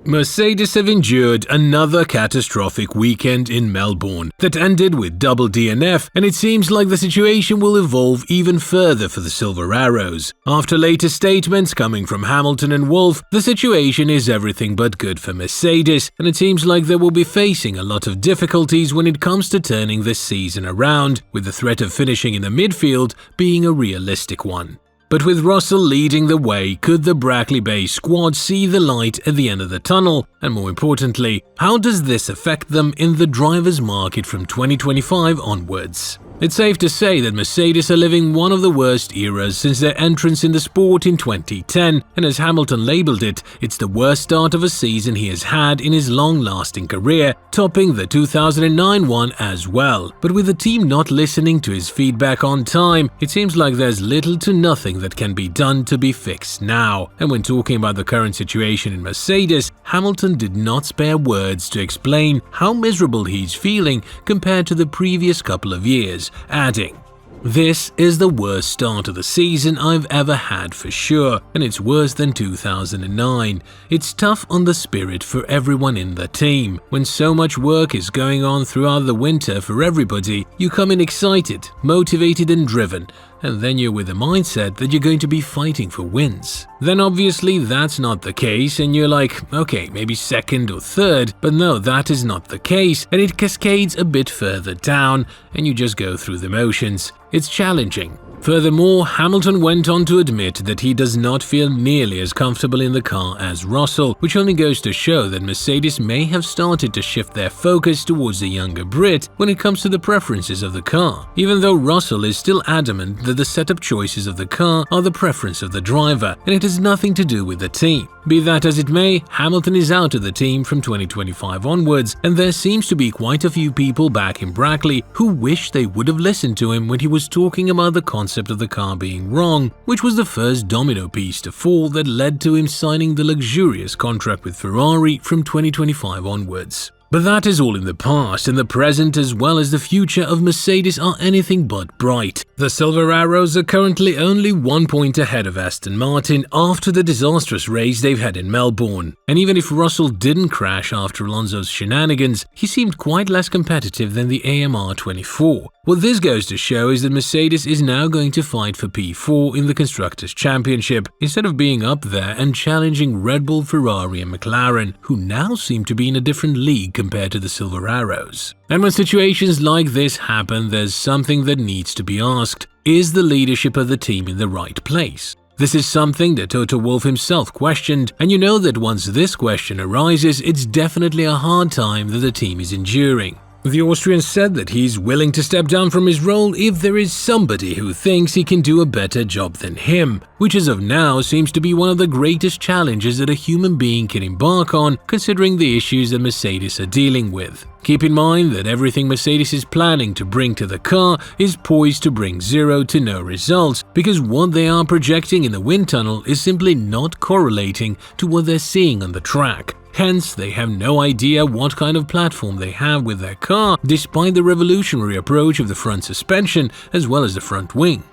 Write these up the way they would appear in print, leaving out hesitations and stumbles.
Mercedes have endured another catastrophic weekend in Melbourne that ended with double DNF, and it seems like the situation will evolve even further for the Silver Arrows. After later statements coming from Hamilton and Wolff, the situation is everything but good for Mercedes, and it seems like they will be facing a lot of difficulties when it comes to turning this season around, with the threat of finishing in the midfield being a realistic one. But with Russell leading the way, could the Brackley-based squad see the light at the end of the tunnel? And more importantly, how does this affect them in the drivers' market from 2025 onwards? It's safe to say that Mercedes are living one of the worst eras since their entrance in the sport in 2010, and as Hamilton labelled it, it's the worst start of a season he has had in his long-lasting career, topping the 2009 one as well. But with the team not listening to his feedback on time, it seems like there's little to nothing that can be done to be fixed now. And when talking about the current situation in Mercedes, Hamilton did not spare words to explain how miserable he's feeling compared to the previous couple of years, adding, "This is the worst start of the season I've ever had for sure, and it's worse than 2009. It's tough on the spirit for everyone in the team. When so much work is going on throughout the winter for everybody, you come in excited, motivated and driven, and then you're with the mindset that you're going to be fighting for wins. Then obviously that's not the case and you're like, okay, maybe second or third, but no, that is not the case, and it cascades a bit further down and you just go through the motions. It's challenging." Furthermore, Hamilton went on to admit that he does not feel nearly as comfortable in the car as Russell, which only goes to show that Mercedes may have started to shift their focus towards the younger Brit when it comes to the preferences of the car, even though Russell is still adamant that the setup choices of the car are the preference of the driver and it has nothing to do with the team. Be that as it may, Hamilton is out of the team from 2025 onwards, and there seems to be quite a few people back in Brackley who wish they would have listened to him when he was talking about the concept of the car being wrong, which was the first domino piece to fall that led to him signing the luxurious contract with Ferrari from 2025 onwards. But that is all in the past, and the present as well as the future of Mercedes are anything but bright. The Silver Arrows are currently only 1 point ahead of Aston Martin after the disastrous race they've had in Melbourne. And even if Russell didn't crash after Alonso's shenanigans, he seemed quite less competitive than the AMR 24. What this goes to show is that Mercedes is now going to fight for P4 in the Constructors' Championship, instead of being up there and challenging Red Bull, Ferrari and McLaren, who now seem to be in a different league compared to the Silver Arrows. And when situations like this happen, there's something that needs to be asked. Is the leadership of the team in the right place? This is something that Toto Wolff himself questioned, and you know that once this question arises, it's definitely a hard time that the team is enduring. The Austrian said that he's willing to step down from his role if there is somebody who thinks he can do a better job than him, which as of now seems to be one of the greatest challenges that a human being can embark on, considering the issues that Mercedes are dealing with. Keep in mind that everything Mercedes is planning to bring to the car is poised to bring zero to no results, because what they are projecting in the wind tunnel is simply not correlating to what they're seeing on the track. Hence, they have no idea what kind of platform they have with their car, despite the revolutionary approach of the front suspension as well as the front wing.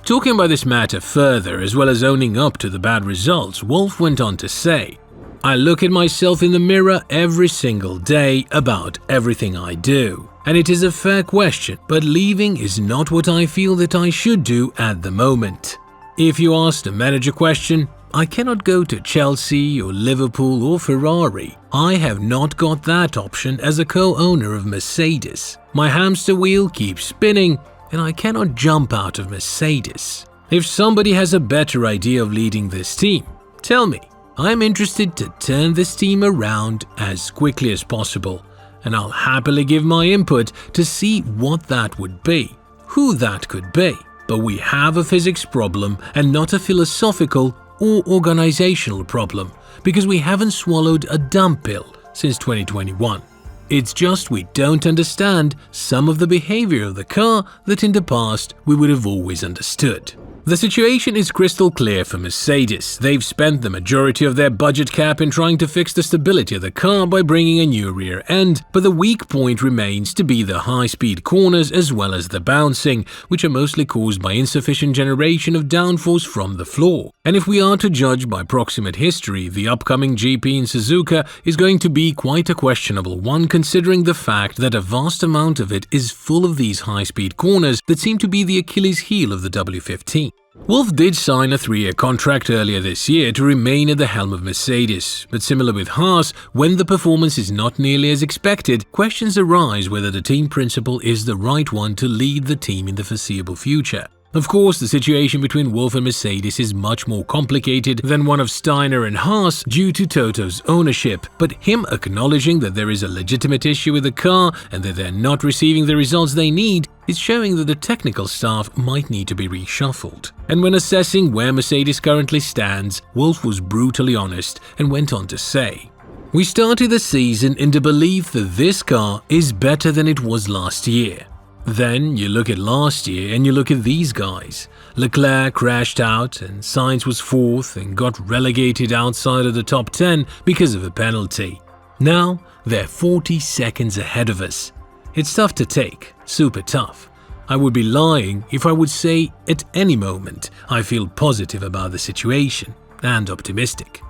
Talking about this matter further, as well as owning up to the bad results, Wolff went on to say, "I look at myself in the mirror every single day about everything I do. And it is a fair question, but leaving is not what I feel that I should do at the moment. If you ask the manager question, I cannot go to Chelsea or Liverpool or Ferrari. I have not got that option as a co-owner of Mercedes. My hamster wheel keeps spinning and I cannot jump out of Mercedes. If somebody has a better idea of leading this team, tell me. I'm interested to turn this team around as quickly as possible, and I'll happily give my input to see what that would be, who that could be. But we have a physics problem and not a philosophical or organizational problem, because we haven't swallowed a dumb pill since 2021. It's just we don't understand some of the behavior of the car that in the past we would have always understood." The situation is crystal clear for Mercedes. They've spent the majority of their budget cap in trying to fix the stability of the car by bringing a new rear end, but the weak point remains to be the high-speed corners as well as the bouncing, which are mostly caused by insufficient generation of downforce from the floor. And if we are to judge by proximate history, the upcoming GP in Suzuka is going to be quite a questionable one, considering the fact that a vast amount of it is full of these high-speed corners that seem to be the Achilles heel of the W15. Wolff did sign a 3-year contract earlier this year to remain at the helm of Mercedes, but similar with Haas, when the performance is not nearly as expected, questions arise whether the team principal is the right one to lead the team in the foreseeable future. Of course, the situation between Wolff and Mercedes is much more complicated than one of Steiner and Haas due to Toto's ownership, but him acknowledging that there is a legitimate issue with the car and that they're not receiving the results they need is showing that the technical staff might need to be reshuffled. And when assessing where Mercedes currently stands, Wolff was brutally honest and went on to say, "We started the season in the belief that this car is better than it was last year. Then you look at last year and you look at these guys. Leclerc crashed out and Sainz was 4th and got relegated outside of the top 10 because of a penalty. Now they're 40 seconds ahead of us. It's tough to take, super tough. I would be lying if I would say at any moment I feel positive about the situation and optimistic.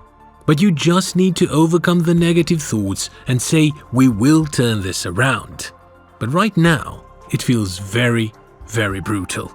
But you just need to overcome the negative thoughts and say we will turn this around. But right now, it feels very, very brutal."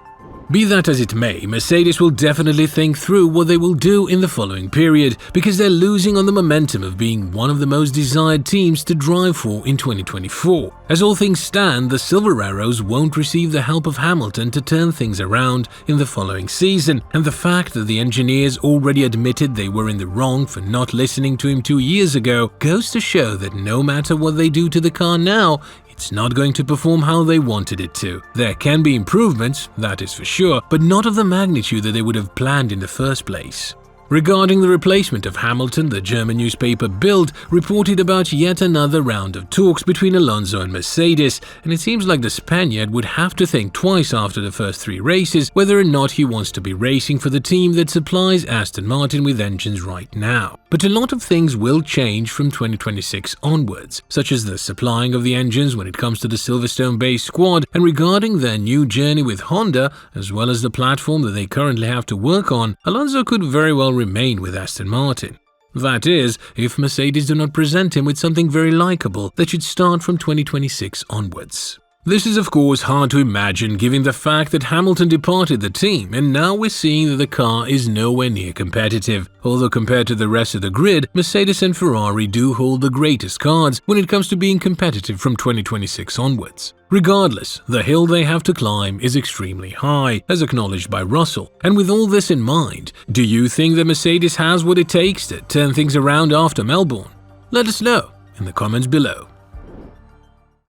Be that as it may, Mercedes will definitely think through what they will do in the following period, because they're losing on the momentum of being one of the most desired teams to drive for in 2024. As all things stand, the Silver Arrows won't receive the help of Hamilton to turn things around in the following season, and the fact that the engineers already admitted they were in the wrong for not listening to him 2 years ago goes to show that no matter what they do to the car now, it's not going to perform how they wanted it to. There can be improvements, that is for sure, but not of the magnitude that they would have planned in the first place. Regarding the replacement of Hamilton, the German newspaper Bild reported about yet another round of talks between Alonso and Mercedes, and it seems like the Spaniard would have to think twice after the first 3 races whether or not he wants to be racing for the team that supplies Aston Martin with engines right now. But a lot of things will change from 2026 onwards, such as the supplying of the engines when it comes to the Silverstone-based squad, and regarding their new journey with Honda, as well as the platform that they currently have to work on, Alonso could very well remain with Aston Martin. That is, if Mercedes do not present him with something very likable that should start from 2026 onwards. This is of course hard to imagine given the fact that Hamilton departed the team, and now we're seeing that the car is nowhere near competitive. Although compared to the rest of the grid, Mercedes and Ferrari do hold the greatest cards when it comes to being competitive from 2026 onwards. Regardless, the hill they have to climb is extremely high, as acknowledged by Russell. And with all this in mind, do you think that Mercedes has what it takes to turn things around after Melbourne? Let us know in the comments below.